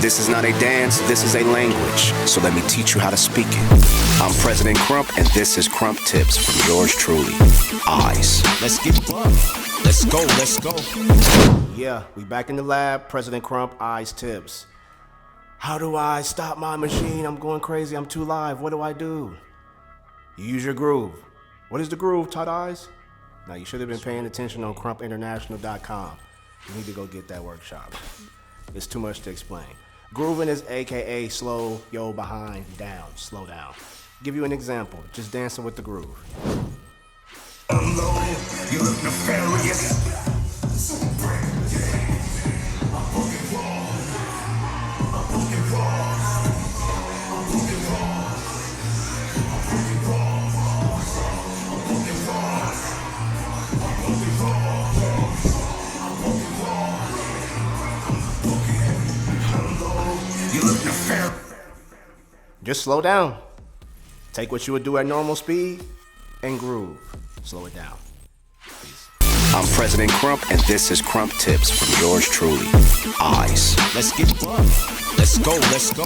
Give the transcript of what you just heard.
This is not a dance, this is a language, so let me teach you how to speak it. I'm President KRUMP, and this is KRUMP Tips from yours truly, Eyes. Let's get buff. Let's go, let's go. Yeah, we back in the lab, President KRUMP, Eyes Tips. How do I stop my machine? I'm going crazy, I'm too live, what do I do? You use your groove. What is the groove, Todd Eyes? Now, you should have been paying attention on KRUMPinternational.com. You need to go get that workshop. It's too much to explain. Grooving is AKA slow, yo, behind, down, slow down. Give you an example, just dancing with the groove. Hello, you look nefarious. Just slow down. Take what you would do at normal speed and groove. Slow it down. Peace. I'm President KRUMP, and this is KRUMP Tips from yours truly, Eyes. Let's get buff. Let's go, let's go.